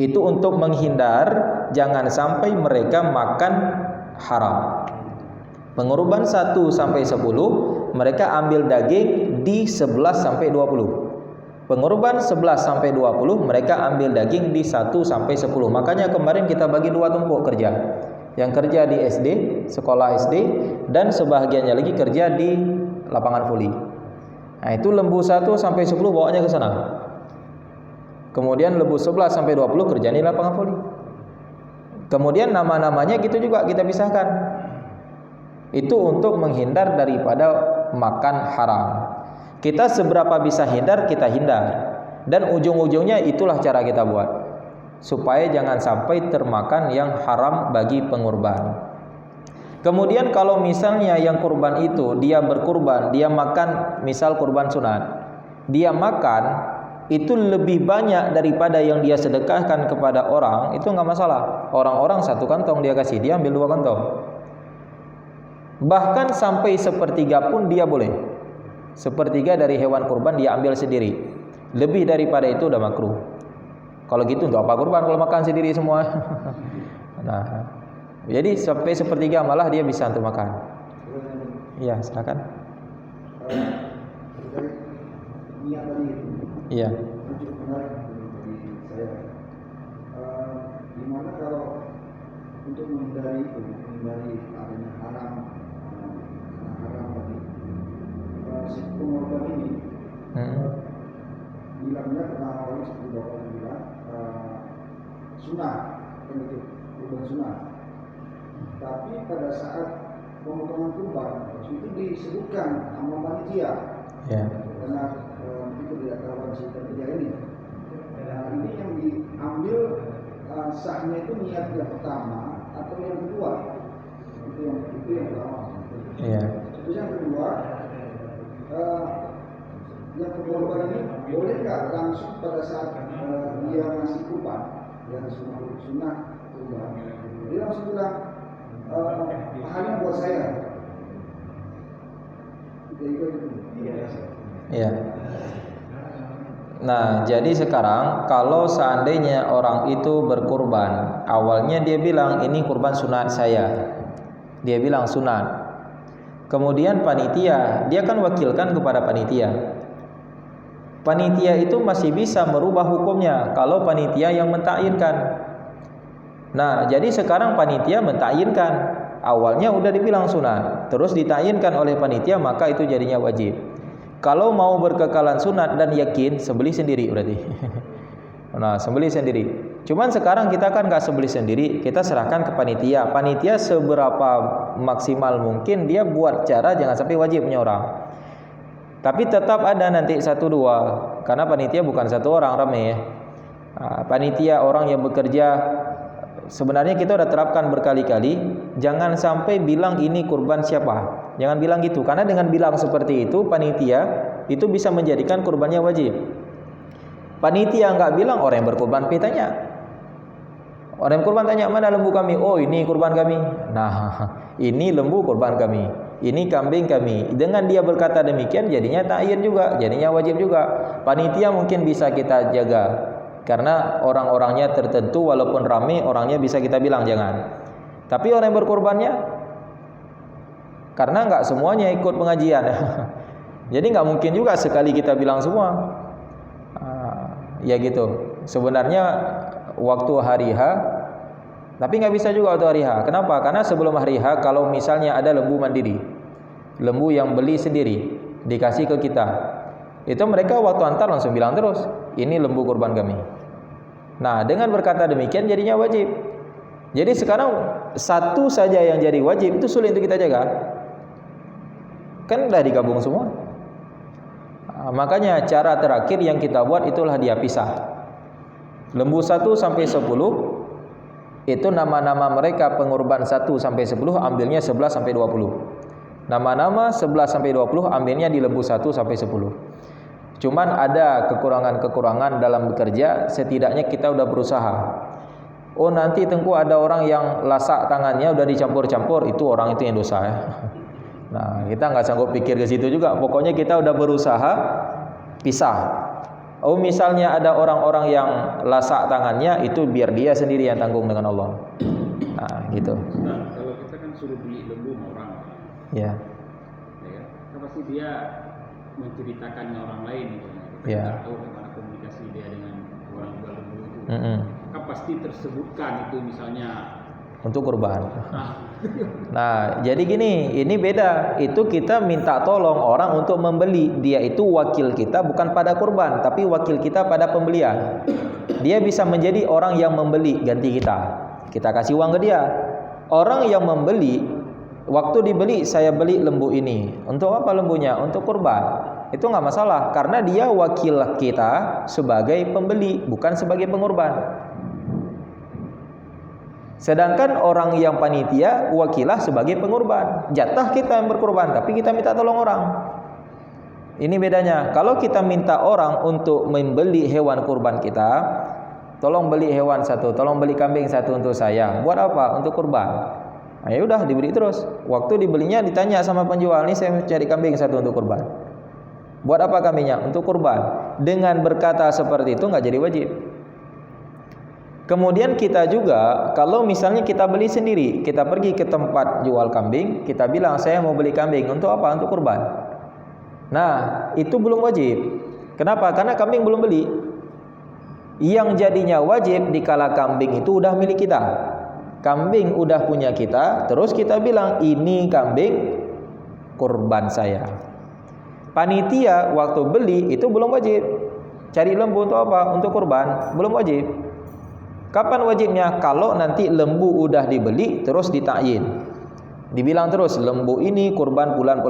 Speaker 1: Itu untuk menghindar jangan sampai mereka makan haram. Pengurban 1 sampai 10 mereka ambil daging di 11 sampai 20. Pengurban 11 sampai 20 mereka ambil daging di 1 sampai 10. Makanya kemarin kita bagi 2 tumpuk kerja. Yang kerja di SD, sekolah SD, dan sebahagiannya lagi kerja di lapangan voli. Nah, itu lembu 1 sampai 10 bawanya ke sana. Kemudian lembu 11 sampai 20 kerja di lapangan voli. Kemudian nama-namanya gitu juga kita pisahkan. Itu untuk menghindar daripada makan haram. Kita seberapa bisa hindar, kita hindar. Dan ujung-ujungnya itulah cara kita buat. supaya jangan sampai termakan yang haram bagi pengurban. Kemudian kalau misalnya yang kurban itu dia berkurban, dia makan misal kurban sunat, dia makan itu lebih banyak daripada yang dia sedekahkan kepada orang, itu nggak masalah. Orang-orang 1 kantong dia kasih, dia ambil 2 kantong. Bahkan sampai 1/3 pun dia boleh. 1/3 dari hewan kurban dia ambil sendiri. Lebih daripada itu udah makruh. Kalau gitu untuk apa kurban kalau makan sendiri semua? Nah, jadi sampai 1/3 malah dia bisa untuk makan. Iya, silakan.
Speaker 3: Niat tadi
Speaker 1: Iya.
Speaker 3: cukup menarik bagi saya. Gimana kalau untuk menghindari adanya haram tadi, si pengorban ini bilangnya pertama kali seperti bapak bilang sunnah, kan itu kurban sunnah. Tapi pada saat pemotongan kurban itu disebutkan nama panitia, karena itu tidak kawan si panitia ini. Nah, ini yang diambil sahnya itu niat yang pertama atau yang kedua? Itu yang pertama. Terus yang kedua, yang pengorban ini boleh nggak langsung pada saat dia ngasih kurban, yang sunnah kurban, dia langsung bilang pahalnya buat saya.
Speaker 1: Iya. Nah, jadi sekarang kalau seandainya orang itu berkurban, awalnya dia bilang ini kurban sunat saya. Dia bilang sunat. Kemudian panitia, dia kan wakilkan kepada panitia. Panitia itu masih bisa merubah hukumnya kalau panitia yang mentakyinkan. Nah, jadi sekarang panitia mentakyinkan. Awalnya udah dibilang sunat, terus ditakyinkan oleh panitia, maka itu jadinya wajib. Kalau mau berkekalan sunat dan yakin, sembelih sendiri berarti. Nah, sembelih sendiri. Cuman sekarang kita kan nggak sembelih sendiri, kita serahkan ke panitia. Panitia seberapa maksimal mungkin dia buat cara jangan sampai wajib punya orang. Tapi tetap ada nanti 1-2, karena panitia bukan 1 orang, ramai ya. Nah, panitia orang yang bekerja. Sebenarnya kita udah terapkan berkali-kali, jangan sampai bilang ini kurban siapa. Jangan bilang gitu, karena dengan bilang seperti itu, panitia itu bisa menjadikan kurbannya wajib. Panitia nggak bilang, orang yang berkurban tanya. Orang yang kurban tanya, mana lembu kami? Oh, ini kurban kami. Nah, ini lembu kurban kami. Ini kambing kami. Dengan dia berkata demikian, jadinya ta'yin juga, jadinya wajib juga. Panitia mungkin bisa kita jaga. Karena orang-orangnya tertentu, walaupun ramai orangnya bisa kita bilang jangan. Tapi orang yang berkorbannya, karena nggak semuanya ikut pengajian, jadi nggak mungkin juga sekali kita bilang semua. Ya gitu. Sebenarnya waktu hari H, tapi nggak bisa juga waktu hari H. Kenapa? Karena sebelum hari H, kalau misalnya ada lembu mandiri, lembu yang beli sendiri, dikasih ke kita, itu mereka waktu antar langsung bilang terus, ini lembu kurban kami. Nah, dengan berkata demikian jadinya wajib. Jadi sekarang 1 saja yang jadi wajib itu sulit untuk kita jaga. Kan udah digabung semua. Makanya cara terakhir yang kita buat itulah dia pisah. Lembu 1 sampai 10 itu nama-nama mereka pengurban 1 sampai 10 ambilnya 11 sampai 20. Nama-nama 11 sampai 20 ambilnya di lembu 1 sampai 10. Cuman ada kekurangan-kekurangan dalam bekerja, setidaknya kita udah berusaha. Oh, nanti tengku ada orang yang lasak tangannya udah dicampur-campur, itu orang itu yang dosa ya. Nah, kita nggak sanggup pikir ke situ juga. Pokoknya kita udah berusaha pisah. Oh, misalnya ada orang-orang yang lasak tangannya, itu biar dia sendiri yang tanggung dengan Allah. Nah, gitu.
Speaker 4: Nah, kalau kita kan suruh beli lembu sama orang,
Speaker 1: ya
Speaker 4: kan pasti dia menceritakannya orang lain, kita
Speaker 1: Ya.
Speaker 4: tahu bagaimana komunikasi dia dengan orang jual lembu itu. Kan pasti tersebutkan itu misalnya
Speaker 1: untuk kurban. Nah, jadi gini, ini beda. Itu kita minta tolong orang untuk membeli. Dia itu wakil kita bukan pada kurban, tapi wakil kita pada pembelian. Dia bisa menjadi orang yang membeli ganti kita. Kita kasih uang ke dia. Orang yang membeli, waktu dibeli, saya beli lembu ini. Untuk apa lembunya? Untuk kurban. Itu nggak masalah, karena dia wakil kita sebagai pembeli, bukan sebagai pengurban. Sedangkan orang yang panitia wakilah sebagai pengurban. Jatah kita yang berkurban, tapi kita minta tolong orang. Ini bedanya. Kalau kita minta orang untuk membeli hewan kurban kita, tolong beli hewan satu, tolong beli kambing satu untuk saya. Buat apa? Untuk kurban. Nah, ya udah dibeli terus. Waktu dibelinya ditanya sama penjual, "Ini saya cari kambing satu untuk kurban." Buat apa kambingnya? Untuk kurban. Dengan berkata seperti itu nggak jadi wajib. Kemudian kita juga, kalau misalnya kita beli sendiri, kita pergi ke tempat jual kambing, kita bilang saya mau beli kambing, untuk apa? Untuk kurban. Nah, itu belum wajib. Kenapa? Karena kambing belum beli. Yang jadinya wajib dikala kambing itu udah milik kita. Kambing udah punya kita, terus kita bilang ini kambing kurban saya. Panitia waktu beli itu belum wajib. Cari lembu untuk apa? Untuk kurban, belum wajib. Kapan wajibnya? Kalau nanti lembu udah dibeli terus ditakyin. Dibilang terus lembu ini kurban bulan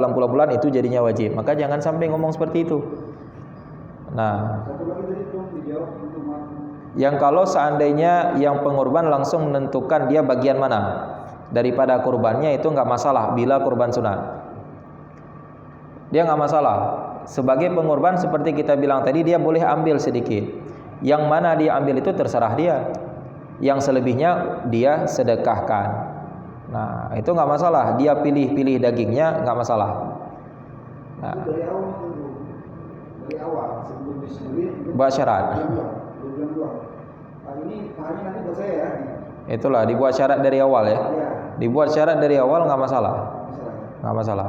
Speaker 1: itu jadinya wajib. Maka jangan sampai ngomong seperti itu. Nah,
Speaker 3: Satu lagi tadi tuh dijawab untuk
Speaker 1: yang kalau seandainya yang pengurban langsung menentukan dia bagian mana daripada kurbannya, itu nggak masalah bila kurban sunat. Dia nggak masalah. Sebagai pengurban seperti kita bilang tadi, dia boleh ambil sedikit. Yang mana dia ambil itu terserah dia. Yang selebihnya dia sedekahkan. Nah, itu nggak masalah. Dia pilih-pilih dagingnya, nggak masalah. Nah,
Speaker 3: dari awal itu, dari awal sebelum disembelih
Speaker 1: buat syarat.
Speaker 3: Ini pahalnya nanti buat saya ya.
Speaker 1: Itulah dibuat syarat dari awal ya. Dibuat syarat dari awal nggak masalah. Nggak masalah.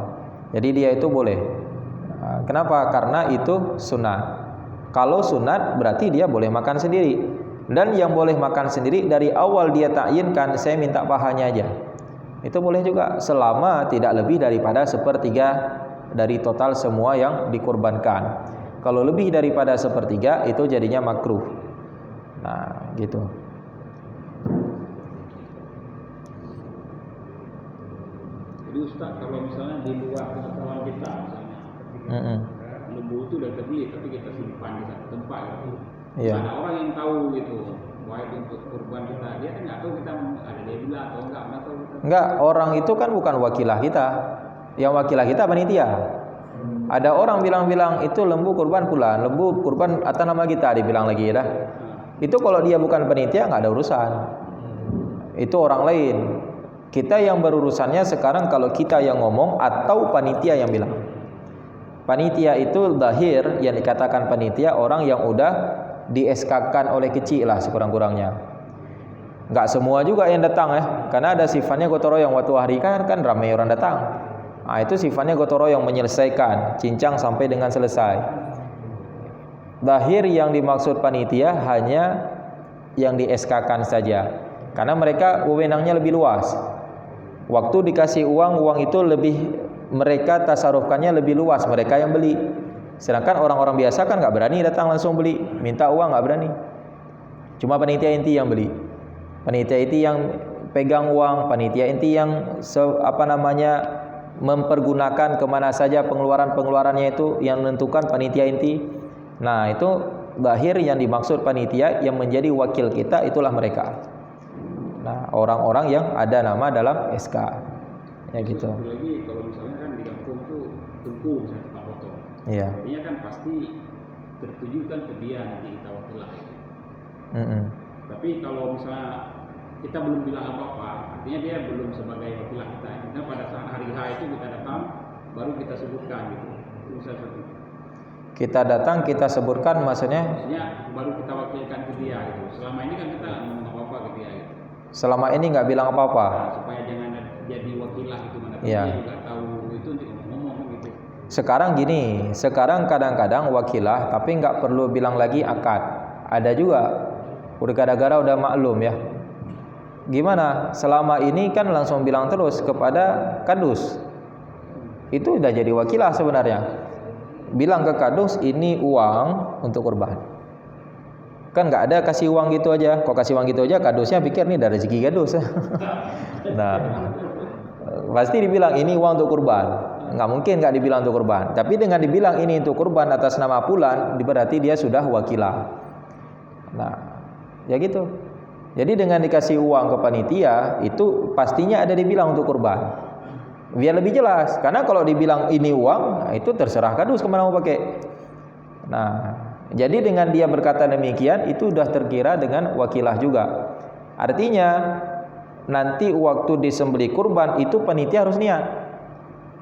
Speaker 1: Jadi dia itu boleh. Nah, kenapa? Karena itu sunat. Kalau sunat berarti dia boleh makan sendiri. Dan yang boleh makan sendiri dari awal dia takyinkan, saya minta pahanya aja. Itu boleh juga selama tidak lebih daripada 1/3 dari total semua yang dikurbankan. Kalau lebih daripada 1/3 itu jadinya makruh. Nah, gitu.
Speaker 4: Jadi Ustaz, kalau misalnya di luar pengetahuan kita, misalnya lembu itu udah terbeli tapi kita simpan di satu tempat gitu.
Speaker 1: Iya.
Speaker 4: Ada orang yang tahu gitu, wah itu untuk kurban kita, dia kan nggak tahu kita ada dia bilang atau nggak tahu kita.
Speaker 1: Enggak, orang itu kan bukan wakilah kita. Yang wakilah kita panitia. Ada orang bilang-bilang itu lembu kurban pula, lembu kurban atas nama kita, dibilang lagi dah. Itu kalau dia bukan panitia nggak ada urusan. Itu orang lain. Kita yang berurusannya sekarang kalau kita yang ngomong atau panitia yang bilang. Panitia itu zahir, yang dikatakan panitia orang yang udah di SK-kan oleh kecil lah sekurang-kurangnya. Nggak semua juga yang datang ya, karena ada sifatnya gotong royong. Waktu hari kan ramai orang datang. Nah, itu sifatnya gotong royong, menyelesaikan cincang sampai dengan selesai. Zahir yang dimaksud panitia hanya yang di SK-kan saja, karena mereka wewenangnya lebih luas. Waktu dikasih uang itu lebih, mereka tasarufkannya lebih luas, mereka yang beli. Sedangkan orang-orang biasa kan nggak berani datang langsung beli, minta uang nggak berani. Cuma panitia inti yang beli, panitia inti yang pegang uang, panitia inti yang mempergunakan kemana saja pengeluarannya itu yang menentukan panitia inti. Nah, itu zahir yang dimaksud panitia yang menjadi wakil kita itulah mereka. Nah, orang-orang yang ada nama dalam SK ya gitu.
Speaker 4: Satu lagi kalau misalnya kan di kampung tuh tumpu misalnya Pak Foto.
Speaker 1: Iya.
Speaker 4: Artinya kan pasti tertuju kan ke dia nanti kita wakilah. Tapi kalau misalnya kita belum bilang apa-apa, artinya dia belum sebagai wakilah kita. Karena pada saat hari H itu kita datang, baru kita sebutkan gitu. Itu bisa seperti itu.
Speaker 1: Kita datang, kita sebutkan maksudnya
Speaker 4: baru kita wakilkan ke dia gitu. Selama ini kan kita ngomong apa-apa ke dia gitu.
Speaker 1: Selama ini nggak bilang apa-apa.
Speaker 4: Nah, supaya jangan jadi wakilah gitu, mana
Speaker 1: Iya.
Speaker 4: dia juga tahu itu untuk ngomong gitu.
Speaker 1: Sekarang gini, sekarang kadang-kadang wakilah tapi nggak perlu bilang lagi akad. Ada juga, udah gara-gara udah maklum ya. Gimana? Selama ini kan langsung bilang terus kepada kadus. Itu udah jadi wakilah sebenarnya. Bilang ke kadus ini uang untuk kurban. Kan nggak ada kasih uang gitu aja. Kok kasih uang gitu aja, kadusnya pikir nih dari rezeki kadus. Nah, pasti dibilang ini uang untuk kurban. Nggak mungkin nggak dibilang untuk kurban. Tapi dengan dibilang ini untuk kurban atas nama fulan, berarti dia sudah wakilah. Nah, ya gitu. Jadi dengan dikasih uang ke panitia itu pastinya ada dibilang untuk kurban. Biar lebih jelas. Karena kalau dibilang ini uang, itu terserah kardus kemana mau pakai. Nah, jadi dengan dia berkata demikian itu sudah terkira dengan wakilah juga. Artinya nanti waktu disembelih kurban itu panitia harus niat.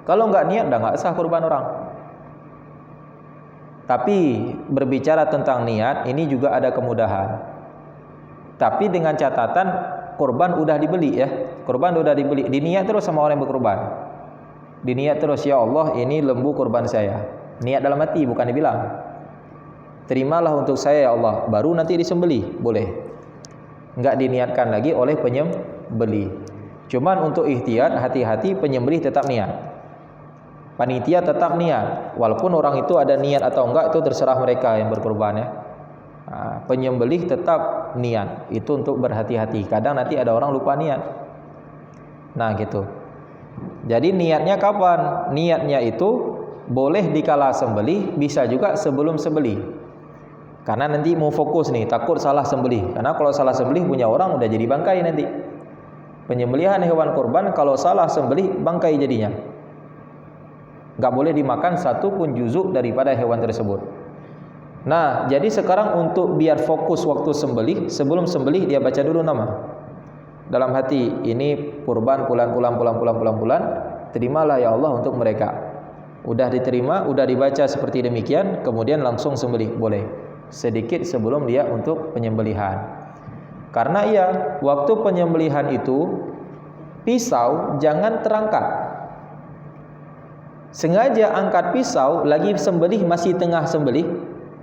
Speaker 1: Kalau nggak niat udah nggak sah kurban orang. Tapi berbicara tentang niat ini juga ada kemudahan. Tapi dengan catatan kurban udah dibeli ya. Kurban udah dibeli. Diniat terus sama orang yang berkurban. Diniat terus, ya Allah ini lembu kurban saya. Niat dalam hati bukan dibilang. Terimalah untuk saya ya Allah. Baru nanti disembelih boleh. Enggak diniatkan lagi oleh penyembelih. Cuman untuk ihtiyat hati-hati penyembelih tetap niat. Panitia tetap niat. Walaupun orang itu ada niat atau enggak itu terserah mereka yang berkurban ya. Nah, penyembelih tetap niat. Itu untuk berhati-hati. Kadang nanti ada orang lupa niat. Nah gitu. Jadi niatnya kapan? Niatnya itu boleh dikala sembelih, bisa juga sebelum sembelih. Karena nanti mau fokus nih, takut salah sembelih. Karena kalau salah sembelih punya orang udah jadi bangkai nanti. Penyembelihan hewan kurban kalau salah sembelih bangkai jadinya. Gak boleh dimakan satu pun juzuk daripada hewan tersebut. Nah, jadi sekarang untuk biar fokus waktu sembelih, sebelum sembelih dia baca dulu nama. Dalam hati, ini kurban pulan, terimalah ya Allah untuk mereka. Udah diterima, udah dibaca seperti demikian, kemudian langsung sembelih, boleh. Sedikit sebelum dia untuk penyembelihan. Karena iya, waktu penyembelihan itu pisau jangan terangkat. Sengaja angkat pisau, lagi sembelih masih tengah sembelih,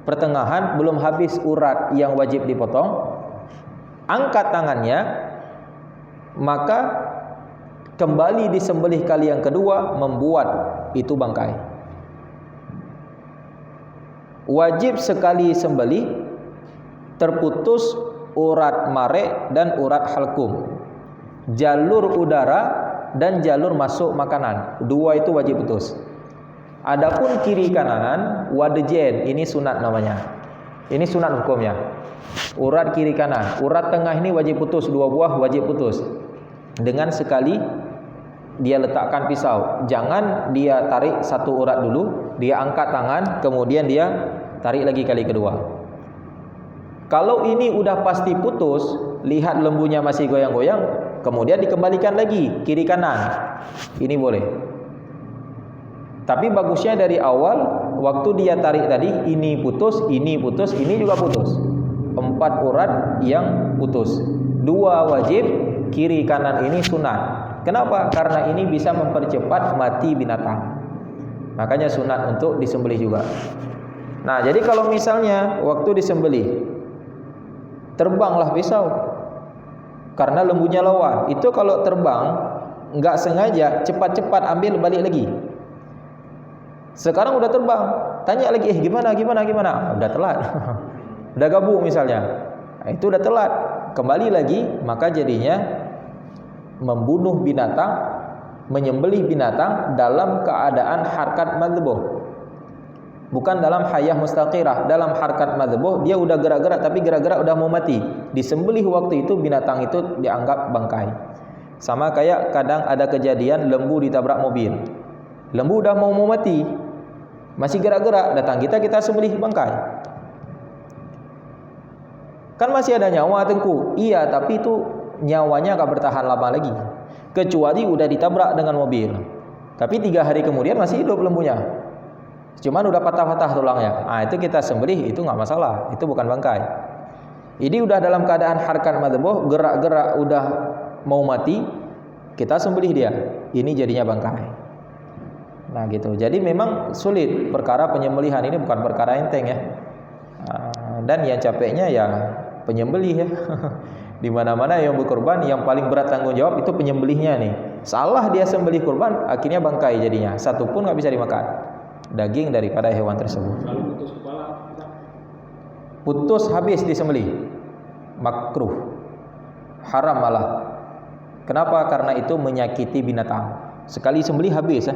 Speaker 1: pertengahan belum habis urat yang wajib dipotong, angkat tangannya, maka kembali disembelih kali yang kedua membuat itu bangkai. Wajib sekali sembelih terputus urat marek dan urat halkum, jalur udara dan jalur masuk makanan. Dua itu wajib putus. Adapun kiri kanan wadjen, ini sunat namanya. Ini sunat hukumnya. Urat kiri kanan, urat tengah ini wajib putus, 2 buah wajib putus. Dengan sekali dia letakkan pisau. Jangan dia tarik satu urat dulu, dia angkat tangan, kemudian dia tarik lagi kali kedua. Kalau ini udah pasti putus, lihat lembunya masih goyang-goyang, kemudian dikembalikan lagi kiri kanan. Ini boleh. Tapi bagusnya dari awal waktu dia tarik tadi ini putus, ini juga putus. 4 urat yang putus. 2 wajib, kiri kanan ini sunat. Kenapa? Karena ini bisa mempercepat mati binatang. Makanya sunat untuk disembelih juga. Nah, jadi kalau misalnya waktu disembelih terbanglah pisau karena lembunya lawan, itu kalau terbang enggak sengaja cepat-cepat ambil balik lagi. Sekarang udah terbang, tanya lagi gimana? Udah telat. Udah gabung misalnya. Nah, itu udah telat. Kembali lagi, maka jadinya membunuh binatang, menyembelih binatang dalam keadaan harkat madhbuh. Bukan dalam hayah mustaqirah. Dalam harkat madhbuh dia udah gerak-gerak, tapi gerak-gerak udah mau mati. Disembelih waktu itu binatang itu dianggap bangkai. Sama kayak kadang ada kejadian lembu ditabrak mobil. Lembu udah mau mati, masih gerak-gerak, datang kita sembelih bangkai. Kan masih ada nyawa tengku. Iya, tapi itu nyawanya gak bertahan lama lagi. Kecuali udah ditabrak dengan mobil. Tapi 3 hari kemudian masih hidup lembunya. Cuman udah patah-patah tulangnya. Nah, itu kita sembelih, itu gak masalah. Itu bukan bangkai. Ini udah dalam keadaan harkat madhbuh, gerak-gerak udah mau mati, kita sembelih dia. Ini jadinya bangkai. Nah gitu. Jadi memang sulit. Perkara penyembelihan ini bukan perkara enteng ya. Dan yang capeknya ya penyembelih ya. Di mana-mana yang berkorban yang paling berat tanggung jawab itu penyembelihnya nih. Salah dia sembelih kurban, akhirnya bangkai jadinya. Satu pun nggak bisa dimakan daging daripada hewan tersebut.
Speaker 4: Kalau putus kepala,
Speaker 1: putus habis disembelih, makruh, haram malah. Kenapa? Karena itu menyakiti binatang. Sekali sembelih habis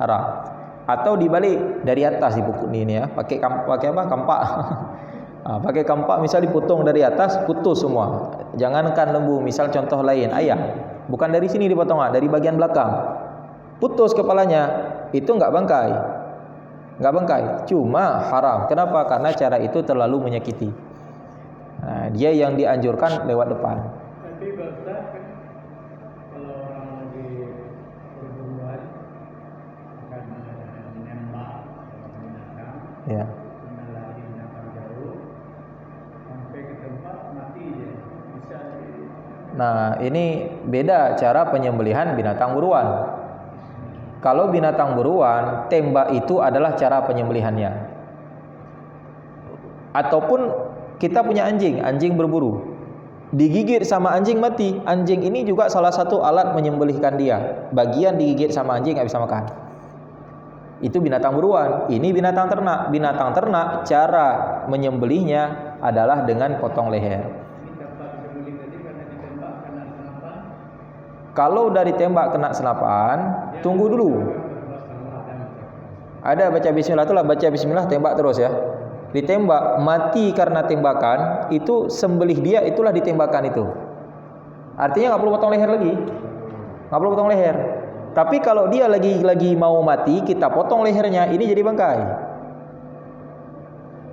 Speaker 1: haram. Atau dibalik dari atas dipukul ini ya, pakai apa? Kampak. Pakai kampak misal dipotong dari atas, putus semua. Jangankan lembu, misal contoh lain, ayam. Bukan dari sini dipotong, dari bagian belakang. Putus kepalanya, itu enggak bangkai. Enggak bangkai, cuma haram. Kenapa? Karena cara itu terlalu menyakiti. Nah, dia yang dianjurkan lewat depan.
Speaker 2: Nanti bahasa kan kalau orang lagi berburuan akan menembak binatang,
Speaker 1: Ya.
Speaker 2: mengenali binatang jauh sampai ke tempat mati dia. Bisa
Speaker 1: Nah, ini beda cara penyembelihan binatang buruan. Kalau binatang buruan, tembak itu adalah cara penyembelihannya. Ataupun kita punya anjing, anjing berburu. Digigit sama anjing mati. Anjing ini juga salah satu alat menyembelihkan dia. Bagian digigit sama anjing nggak bisa makan. Itu binatang buruan. Ini binatang ternak. Binatang ternak cara menyembelihnya adalah dengan potong leher. Kalau dari tembak kena senapan, tunggu dulu. Ada baca bismillah, itulah baca bismillah, tembak terus ya. Ditembak, mati karena tembakan, itu sembelih dia, itulah ditembakkan itu. Artinya nggak perlu potong leher lagi. Nggak perlu potong leher. Tapi kalau dia lagi mau mati, kita potong lehernya, ini jadi bangkai.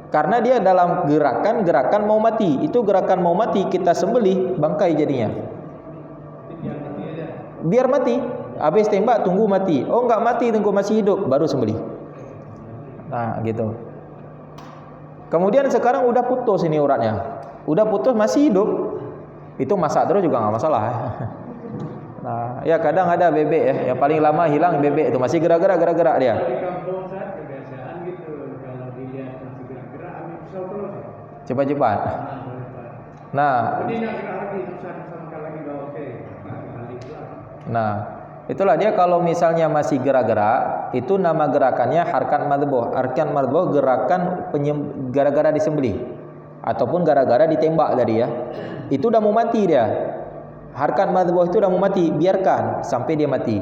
Speaker 1: Karena dia dalam gerakan mau mati. Itu gerakan mau mati, kita sembelih, bangkai jadinya. Biar mati, habis tembak tunggu mati. Oh enggak mati, tunggu masih hidup baru sembelih. Nah gitu. Kemudian sekarang udah putus ini uratnya, udah putus masih hidup, itu masak terus juga nggak masalah. Nah ya kadang ada bebek ya, yang paling lama hilang bebek itu masih gerak-gerak dia.
Speaker 2: di kampung saat kebiasaan gitu, kalau dilihat masih gerak-gerak ambil pisau terus.
Speaker 1: Cepat-cepat. Nah,
Speaker 2: Ini nggak gerak lagi, tersangka lagi bawa oke.
Speaker 1: nah, itulah dia kalau misalnya masih gerak-gerak, itu nama gerakannya harkat madboh. Harkat madboh gerakan gara-gara disembelih ataupun gara-gara ditembak tadi ya. Itu udah mau mati dia. Harkat madboh itu udah mau mati, biarkan sampai dia mati.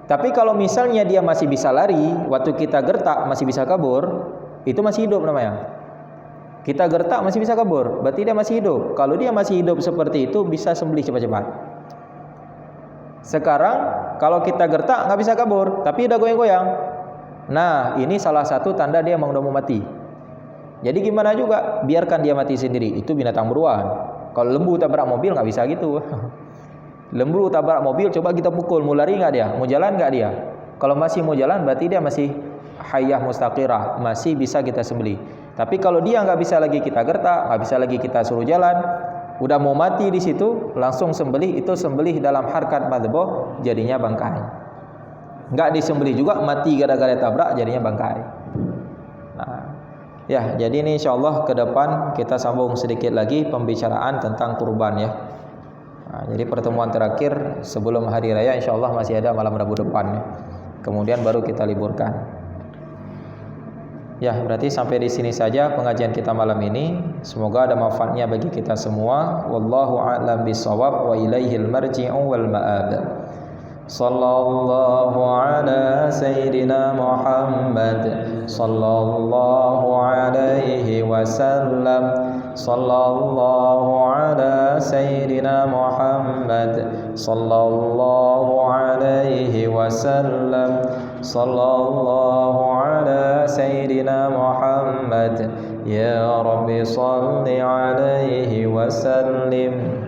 Speaker 1: Tapi kalau misalnya dia masih bisa lari, waktu kita gertak masih bisa kabur, itu masih hidup namanya. Kita gertak masih bisa kabur, berarti dia masih hidup. Kalau dia masih hidup seperti itu, bisa sembelih cepat-cepat. Sekarang kalau kita gertak nggak bisa kabur, tapi udah goyang-goyang. Nah, ini salah satu tanda dia udah mau mati. Jadi gimana juga, biarkan dia mati sendiri. Itu binatang buruan. Kalau lembu tabrak mobil nggak bisa gitu. Lembu tabrak mobil, coba kita pukul, mau lari nggak dia? Mau jalan nggak dia? Kalau masih mau jalan, berarti dia masih hayyah mustaqirah, masih bisa kita sembelih. Tapi kalau dia nggak bisa lagi kita gertak, nggak bisa lagi kita suruh jalan, udah mau mati di situ, langsung sembelih. Itu sembelih dalam harkat madboh, jadinya bangkai. Nggak disembelih juga, mati gara-gara tabrak, jadinya bangkai. Nah, ya, jadi ini insyaallah ke depan kita sambung sedikit lagi pembicaraan tentang kurban ya. Nah, jadi pertemuan terakhir sebelum hari raya insyaallah masih ada malam Rabu depan ya. Kemudian baru kita liburkan. Ya, berarti sampai di sini saja pengajian kita malam ini. Semoga ada manfaatnya bagi kita semua. Wallahu a'lam bishawab wa ilaihil marji'u wal ma'ab. Sallallahu ala sayyidina Muhammad sallallahu alaihi wasallam. Sallallahu ala sayyidina Muhammad sallallahu alaihi wasallam. Sallallahu ala sayyidina Muhammad ya Rabbi salli alaihi wasallim.